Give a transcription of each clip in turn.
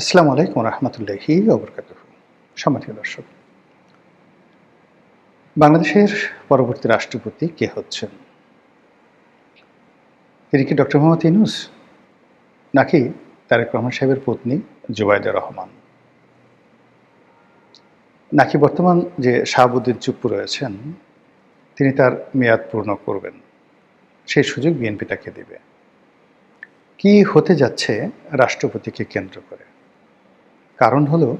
আসসালামু আলাইকুম রহমতুল্লাহি ওবরকাতুহু। সম্মানিত দর্শক, বাংলাদেশের পরবর্তী রাষ্ট্রপতি কে হচ্ছেন? তিনি কি ডক্টর মোহাম্মদ ইউনূস, নাকি তারেক রহমান সাহেবের পত্নী জুবাইদা রহমান, নাকি বর্তমান যে শাহাবুদ্দিন চুপ্পু রয়েছেন তিনি তার মেয়াদ পূর্ণ করবেন, সেই সুযোগ বিএনপি তাকে দেবে? কি হতে যাচ্ছে রাষ্ট্রপতিকে কেন্দ্র করে? কারণ হলো,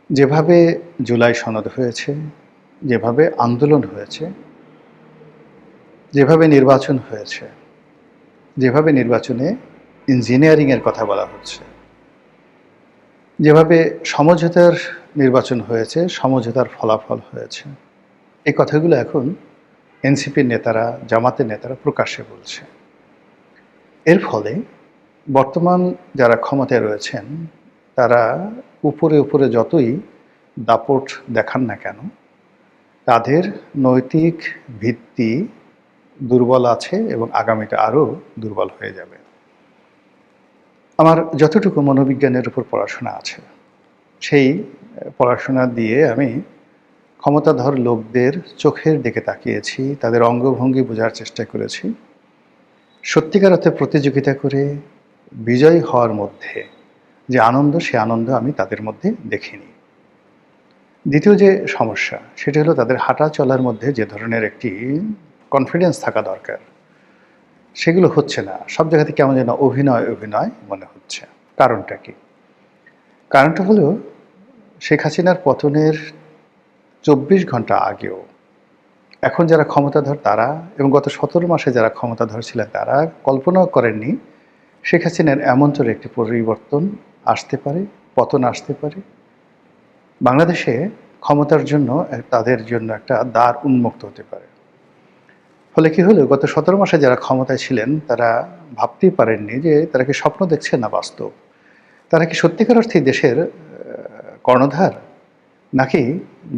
যেভাবে জুলাই সনদ হয়েছে, যেভাবে আন্দোলন হয়েছে, যেভাবে নির্বাচন হয়েছে, যেভাবে নির্বাচনে ইঞ্জিনিয়ারিংয়ের কথা বলা হচ্ছে, যেভাবে সমঝোতার নির্বাচন হয়েছে, সমঝোতার ফলাফল হয়েছে, এই কথাগুলো এখন এনসিপির নেতারা, জামাতের নেতারা প্রকাশ্যে বলছে। এর ফলে বর্তমান যারা ক্ষমতায় রয়েছেন তারা উপরে উপরে যতই দাপট দেখান না কেন, তাদের নৈতিক ভিত্তি দুর্বল আছে এবং আগামীতে আরও দুর্বল হয়ে যাবে। আমার যতটুকু মনোবিজ্ঞানের উপর পড়াশোনা আছে, সেই পড়াশোনা দিয়ে আমি ক্ষমতাধর লোকদের চোখের দিকে তাকিয়েছি, তাদের অঙ্গভঙ্গি বোঝার চেষ্টা করেছি। সত্যিকার অর্থে প্রতিযোগিতা করে বিজয়ী হওয়ার মধ্যে যে আনন্দ, সে আনন্দ আমি তাদের মধ্যে দেখিনি। দ্বিতীয় যে সমস্যা, সেটি হলো তাদের হাঁটা চলার মধ্যে যে ধরনের একটি কনফিডেন্স থাকা দরকার, সেগুলো হচ্ছে না। সব জায়গাতে কেমন যেন অভিনয় অভিনয় মনে হচ্ছে। কারণটা কি? কারণটা হলো, শেখ হাসিনার পতনের ২৪ ঘন্টা আগেও এখন যারা ক্ষমতাধর তারা এবং গত ১৭ মাসে যারা ক্ষমতাধর ছিলেন তারা কল্পনাও করেননি শেখ হাসিনার এমনতর একটি পরিবর্তন আসতে পারে, পতন আসতে পারে। বাংলাদেশে ক্ষমতার জন্য তাদের জন্য একটা দ্বার উন্মুক্ত হতে পারে। ফলে কি হলো, গত ১৭ মাসে যারা ক্ষমতায় ছিলেন তারা ভাবতেই পারেননি যে তারা কি স্বপ্ন দেখছেন না বাস্তব। তারা কি সত্যিকার অর্থেই দেশের কর্ণধার, নাকি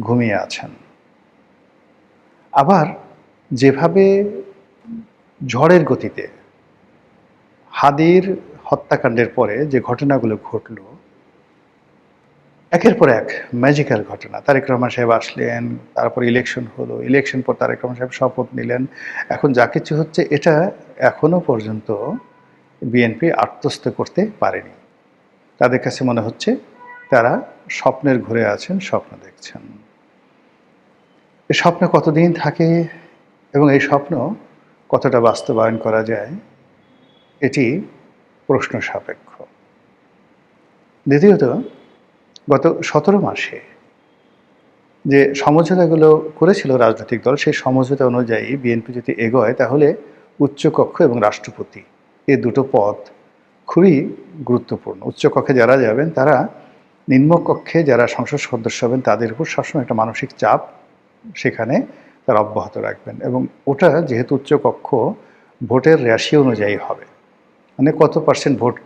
ঘুমিয়ে আছেন? আবার যেভাবে ঝড়ের গতিতে হাদির হত্যাকাণ্ডের পরে যে ঘটনাগুলো ঘটল, একের পর এক ম্যাজিক্যাল ঘটনা। তারেক রহমান সাহেব আসলেন, তারপর ইলেকশন হলো, ইলেকশন পর তারেক রহমান সাহেব শপথ নিলেন। এখন যা কিছু হচ্ছে, এটা এখনো পর্যন্ত বিএনপি আত্মস্থ করতে পারেনি। তাদের কাছে মনে হচ্ছে তারা স্বপ্নের ঘুরে আছেন, স্বপ্ন দেখছেন। এই স্বপ্ন কতদিন থাকে এবং এই স্বপ্ন কতটা বাস্তবায়ন করা যায়, এটি প্রশ্ন সাপেক্ষ। দ্বিতীয়ত, গত ১৭ মাসে যে সমঝোতাগুলো করেছিল রাজনৈতিক দল, সেই সমঝোতা অনুযায়ী বিএনপি যদি এগোয়, তাহলে উচ্চকক্ষ এবং রাষ্ট্রপতি, এই দুটো পদ খুবই গুরুত্বপূর্ণ। উচ্চকক্ষে যারা যাবেন তারা নিম্নকক্ষে যারা সংসদ সদস্য হবেন তাদের উপর সবসময় একটা মানসিক চাপ সেখানে তারা অব্যাহত রাখবেন। এবং ওটা যেহেতু উচ্চকক্ষ, ভোটের রেশিও অনুযায়ী হবে, মানে কত পার্সেন্ট ভোট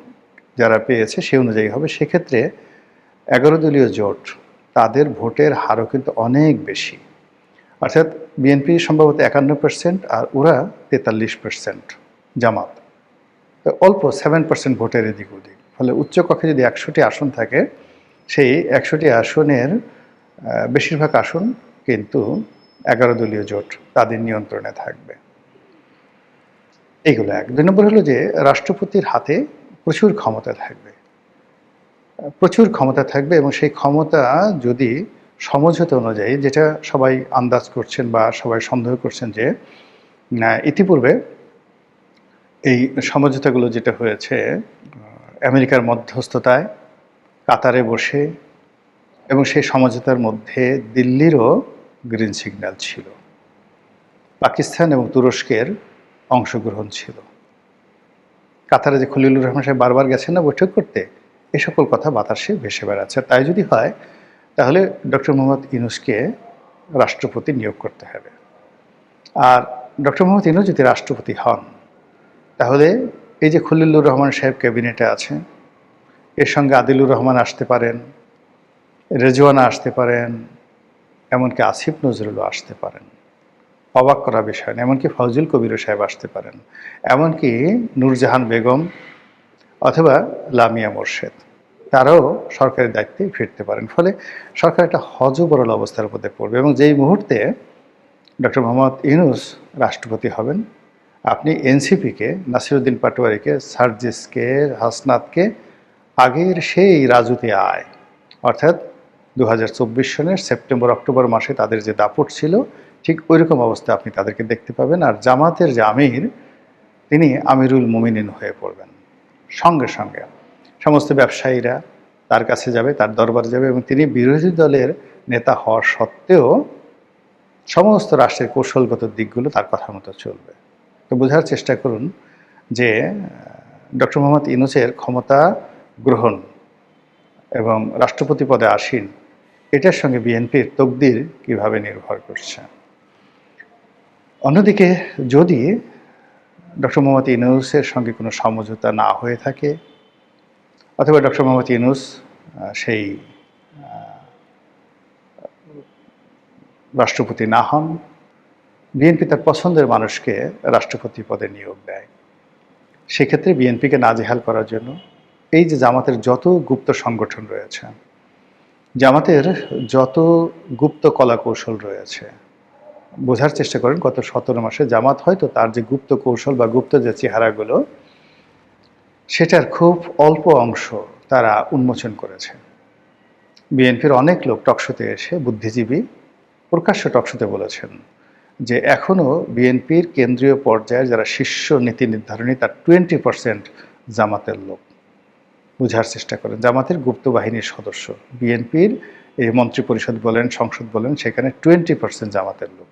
যারা পেয়েছে সে অনুযায়ী হবে। সেক্ষেত্রে 11 দলীয় জোট, তাদের ভোটের হারও কিন্তু অনেক বেশি। অর্থাৎ বিএনপি সম্ভবত 51% আর ওরা 43%, জামাত তো অল্প 7% ভোটের এদিক ওদিক। ফলে উচ্চকক্ষে যদি 100টি আসন থাকে, সেই 100টি আসনের বেশিরভাগ আসন কিন্তু 11 দলীয় জোট তাদের নিয়ন্ত্রণে থাকবে। এইগুলো এক। 2 নম্বর হলো যে রাষ্ট্রপতির হাতে প্রচুর ক্ষমতা থাকবে, প্রচুর ক্ষমতা থাকবে এবং সেই ক্ষমতা যদি সমঝোতা অনুযায়ী, যেটা সবাই আন্দাজ করছেন বা সবাই সন্দেহ করছেন যে ইতিপূর্বে এই সমঝোতাগুলো যেটা হয়েছে আমেরিকার মধ্যস্থতায়, কাতারে বসে, এবং সেই সমঝোতার মধ্যে দিল্লিরও গ্রিন সিগন্যাল ছিল, পাকিস্তান এবং তুরস্কের অংশগ্রহণ ছিল। কাতারে যে খলিলুর রহমান সাহেব বারবার গেছেন না বৈঠক করতে, এ সকল কথা বাতাসে ভেসে বেড়াচ্ছে। তাই যদি হয়, তাহলে ডক্টর মোহাম্মদ ইউনূসকে রাষ্ট্রপতি নিয়োগ করতে হবে। আর ডক্টর মোহাম্মদ ইউনূস যদি রাষ্ট্রপতি হন, তাহলে এই যে খলিলুর রহমান সাহেব ক্যাবিনেটে আছে, এর সঙ্গে আদিলুর রহমান আসতে পারেন, রেজওয়ানা আসতে পারেন, এমনকি আসিফ নজরুলও আসতে পারেন। অবাক করা বিষয় না। এমনকি ফজল কবির সাহেব আসতে পারেন, এমনকি নূরজাহান বেগম অথবা লামিয়া মোর্শেদ। তারাও সরকারি দায়িত্বে ফিরতে পারেন। ফলে সরকার একটা হযবরল অবস্থার মধ্যে পড়বে এবং যেই মুহূর্তে ডক্টর মোহাম্মদ ইউনূস রাষ্ট্রপতি হবেন, আপনি এনসিপিকে, নাসিরুদ্দিন পাটোয়ারিকে, সার্জিসকে, হাসনাতকে আগের সেই রাজুতি আয়, অর্থাৎ 2024 সনের সেপ্টেম্বর-অক্টোবর মাসে তাদের যে দাপট ছিল, ঠিক ওইরকম অবস্থা আপনি তাদেরকে দেখতে পাবেন। আর জামাতের যে আমির, তিনি আমিরুল মুমিনিন হয়ে পড়বেন। সঙ্গে সঙ্গে সমস্ত ব্যবসায়ীরা তার কাছে যাবে, তার দরবারে যাবে এবং তিনি বিরোধী দলের নেতা হওয়া সত্ত্বেও সমস্ত রাষ্ট্রের কৌশলগত দিকগুলো তার কথা মতো চলবে। তো বোঝার চেষ্টা করুন যে ডক্টর মোহাম্মদ ইউনূসের ক্ষমতা গ্রহণ এবং রাষ্ট্রপতি পদে আসীন, এটার সঙ্গে বিএনপির তকদির কিভাবে নির্ভর করছে। অন্যদিকে যদি ডক্টর মোহাম্মদ ইউনূসের সঙ্গে কোনো সমঝোতা না হয়ে থাকে, অথবা ডক্টর মোহাম্মদ ইউনূস সেই রাষ্ট্রপতি না হন, বিএনপি তার পছন্দের মানুষকে রাষ্ট্রপতি পদে নিয়োগ দেয়, সেক্ষেত্রে বিএনপিকে নাজেহাল করার জন্য এই যে জামাতের যত গুপ্ত সংগঠন রয়েছে, জামাতের যত গুপ্ত কলা কৌশল রয়েছে, বোঝার চেষ্টা করেন গত 17 মাসে জামাত হয়তো তার যে গুপ্ত কৌশল বা গুপ্ত যে চেহারাগুলো, সেটার খুব অল্প অংশ তারা উন্মোচন করেছে। বিএনপির অনেক লোক টকশোতে এসে, বুদ্ধিজীবী প্রকাশ্য টকশোতে বলেছেন যে এখনও বিএনপির কেন্দ্রীয় পর্যায়ে যারা শীর্ষ নীতি নির্ধারণী, তার 20% জামাতের লোক। বোঝার চেষ্টা করেন, জামাতের গুপ্ত বাহিনীর সদস্য, বিএনপির এই মন্ত্রিপরিষদ বলেন, সংসদ বলেন, সেখানে 20% জামাতের লোক।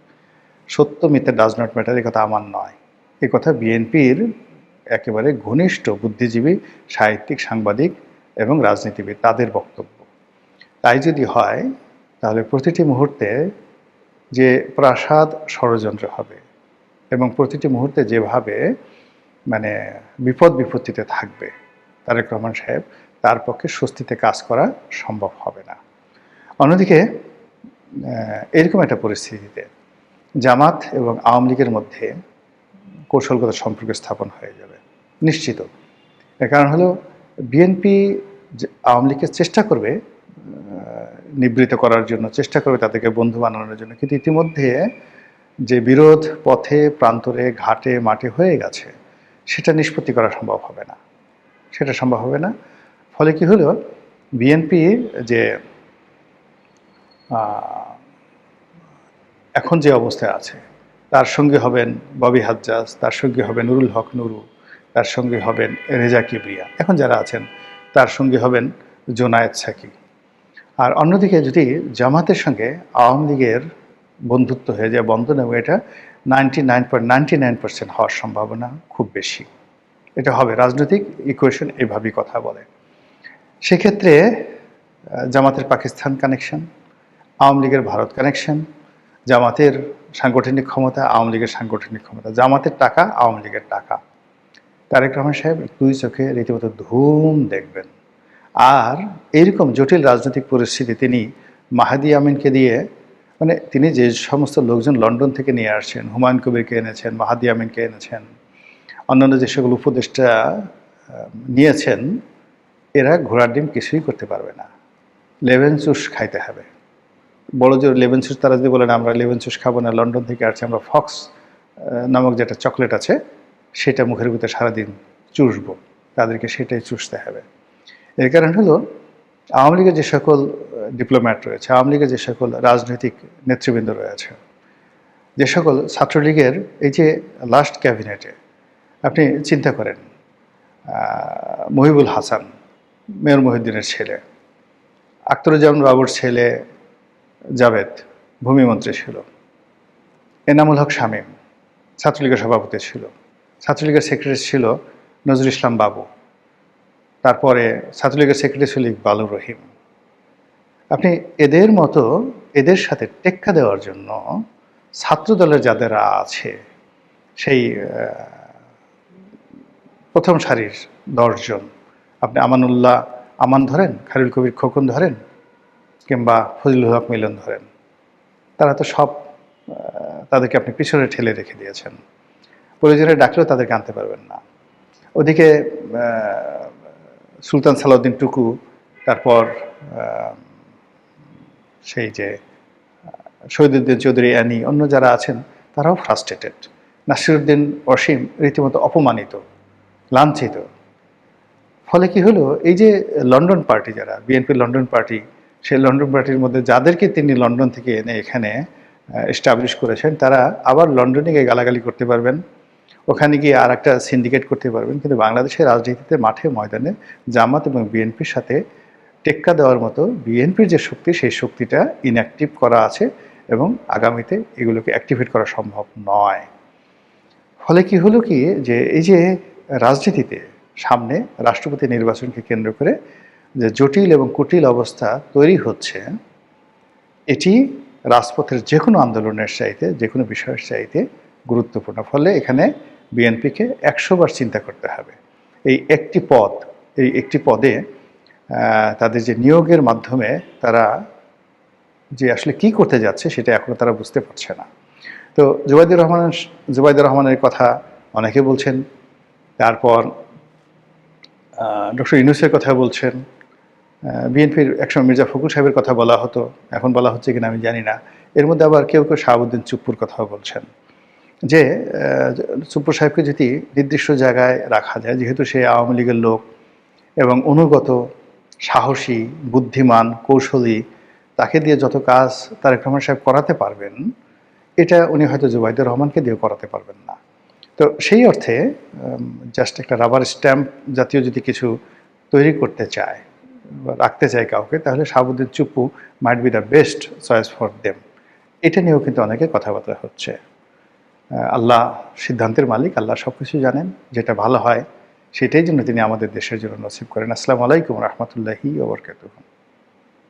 সত্য মিথ্যা ডাজ নট ম্যাটার, এ কথা আমার নয়, এ কথা বিএনপির একেবারে ঘনিষ্ঠ বুদ্ধিজীবী, সাহিত্যিক, সাংবাদিক এবং রাজনীতিবিদ, তাদের বক্তব্য। তাই যদি হয়, তাহলে প্রতিটি মুহূর্তে যে প্রাসাদ ষড়যন্ত্র হবে এবং প্রতিটি মুহূর্তে যেভাবে মানে বিপদ বিপত্তিতে থাকবে তারেক রহমান সাহেব, তার পক্ষে স্বস্তিতে কাজ করা সম্ভব হবে না। অন্যদিকে এরকম একটা পরিস্থিতিতে জামাত এবং আওয়ামী লীগের মধ্যে কৌশলগত সম্পর্ক স্থাপন হয়ে যাবে নিশ্চিত। এর কারণ হলো বিএনপি আওয়ামী লীগকে চেষ্টা করবে নিবৃত করার জন্য, চেষ্টা করবে তাদেরকে বন্ধু বানানোর জন্য, কিন্তু ইতিমধ্যে যে বিরোধ পথে, প্রান্তরে, ঘাটে, মাঠে হয়ে গেছে, সেটা নিষ্পত্তি করা সম্ভব হবে না, সেটা সম্ভব হবে না। ফলে কি হলো, বিএনপি যে এখন যে অবস্থায় আছে, তার সঙ্গে হবেন ববি হাজ্জাজ, তার সঙ্গে হবেন নুরুল হক নুরু, তার সঙ্গে হবেন রেজা কিবরিয়া, এখন যারা আছেন, তার সঙ্গে হবেন জোনায়েদ সাকি। আর অন্যদিকে যদি জামাতের সঙ্গে আওয়ামী লীগের বন্ধুত্ব হয়ে যায়, বন্ধন, এবং এটা 99.99% হওয়ার সম্ভাবনা খুব বেশি, এটা হবে। রাজনৈতিক ইকুয়েশন এইভাবেই কথা বলে। সেক্ষেত্রে জামাতের পাকিস্তান কানেকশন, আওয়ামী লীগের ভারত কানেকশন, জামাতের সাংগঠনিক ক্ষমতা, আওয়ামী লীগের সাংগঠনিক ক্ষমতা, জামাতের টাকা, আওয়ামী লীগের টাকা, তারেক রহমান সাহেব দুই চোখে রীতিমতো ধুম দেখবেন। আর এইরকম জটিল রাজনৈতিক পরিস্থিতি তিনি মাহাদি আমিনকে দিয়ে, মানে তিনি যে সমস্ত লোকজন লন্ডন থেকে নিয়ে আসছেন, হুমায়ুন কবিরকে এনেছেন, মাহাদি আমিনকে এনেছেন, অন্যান্য যে সকল উপদেষ্টা নিয়েছেন, এরা ঘোড়ার ডিম কিছুই করতে পারবে না, লেমন জুস খাইতে হবে। বড় যে লেমন জুস, তারা যদি বলেন আমরা লেমন জুস খাবো না, লন্ডন থেকে আসছে, আমরা ফক্স নামক যেটা চকলেট আছে সেটা মুখের ভিতরে সারাদিন চুষবো, তাদেরকে সেটাই চুষতে হবে। এর কারণ হলো আওয়ামী লীগের যে সকল ডিপ্লোম্যাট রয়েছে, আওয়ামী লীগের যে সকল রাজনৈতিক নেতৃবৃন্দ রয়েছে, যে সকল ছাত্রলীগের এই যে লাস্ট ক্যাবিনেটে আপনি চিন্তা করেন, মহিবুল হাসান মেয়র মহিউদ্দিনের ছেলে, আখতারুজ্জামান বাবুর ছেলে জাভেদ ভূমিমন্ত্রী ছিল, এনামুল হক শামীম ছাত্রলীগের সভাপতি ছিল, ছাত্রলীগের সেক্রেটারি ছিল নজরুল ইসলাম বাবু, তারপরে ছাত্রলীগের সেক্রেটারি ছিল ইকবালুর রহিম। আপনি এদের মতো, এদের সাথে টেক্কা দেওয়ার জন্য ছাত্রদলের যাদেরা আছে, সেই প্রথম সারির 10 জন, আপনি আমানুল্লাহ আমান ধরেন, খালিল কবির খোকন ধরেন, কিংবা ফজলুল হক মিলন ধরেন, তারা তো সব তাদেরকে আপনি পিছনে ঠেলে রেখে দিয়েছেন, প্রয়োজনে ডাকলেও তাদেরকে আনতে পারবেন না। ওদিকে সুলতান সালাউদ্দিন টুকু তারপর সেই যে শহীদুদ্দিন চৌধুরী অ্যানি, অন্য যারা আছেন তারাও ফ্রাস্ট্রেটেড। নাসিরুদ্দিন অসীম রীতিমতো অপমানিত, লাঞ্ছিত। ফলে কি হলো, এই যে লন্ডন পার্টি, যারা বিএনপির লন্ডন পার্টি, সেই লন্ডন পার্টির মধ্যে যাদেরকে তিনি লন্ডন থেকে এনে এখানে এস্টাবলিশ করেছেন, তারা আবার লন্ডনে গিয়ে গালাগালি করতে পারবেন, ওখানে গিয়ে আর একটা সিন্ডিকেট করতে পারবেন। কিন্তু বাংলাদেশের রাজনীতিতে মাঠে ময়দানে জামাত এবং বিএনপির সাথে টেক্কা দেওয়ার মতো বিএনপির যে শক্তি, সেই শক্তিটা ইনঅ্যাক্টিভ করা আছে এবং আগামীতে এগুলোকে অ্যাক্টিভেট করা সম্ভব নয়। ফলে কি হলো কি, যে এই যে রাজনীতিতে সামনে রাষ্ট্রপতি নির্বাচনকে কেন্দ্র করে যে জটিল এবং কুটিল অবস্থা তৈরি হচ্ছে, এটি রাজপথের যে কোনো আন্দোলনের চাইতে, যে কোনো বিষয়ের চাইতে গুরুত্বপূর্ণ। ফলে এখানে বিএনপিকে 100 বার চিন্তা করতে হবে। এই একটি পদে তাদের যে নিয়োগের মাধ্যমে তারা যে আসলে কি করতে যাচ্ছে, সেটা এখনো তারা বুঝতে পারছে না। তো জুবাইদুর রহমানের কথা অনেকে বলছেন, তারপর ডক্টর ইউনূসের কথা বলছেন, বিএনপির একসময় মির্জা ফখরুল সাহেবের কথা বলা হতো, এখন বলা হচ্ছে কিনা আমি জানি না। এর মধ্যে আবার কেউ কেউ শাহাবুদ্দিন চুপ্পুর কথাও বলছেন যে চুপ্পু সাহেবকে যদি নির্দিষ্ট জায়গায় রাখা যায়, যেহেতু সে আওয়ামী লীগের লোক এবং অনুগত, সাহসী, বুদ্ধিমান, কৌশলী, তাকে দিয়ে যত কাজ তারেক রহমান সাহেব করাতে পারবেন, এটা উনি হয়তো জুবাইদুর রহমানকে দিয়ে করাতে পারবেন না। তো সেই অর্থে জাস্ট একটা রাবার স্ট্যাম্প জাতীয় যদি কিছু তৈরি করতে চায় বা রাখতে চায় কাউকে, তাহলে Shahabuddin Chuppu might be the best choice for them. এটা নিয়েও কিন্তু অনেকে কথাবার্তা হচ্ছে। আল্লাহ সিদ্ধান্তের মালিক, আল্লাহ সব কিছু জানেন, যেটা ভালো হয় সেটাই যেন তিনি আমাদের দেশের জন্য নসিব করেন। আসসালামু আলাইকুম রহমতুল্লাহি ওয়া বারাকাতুহু।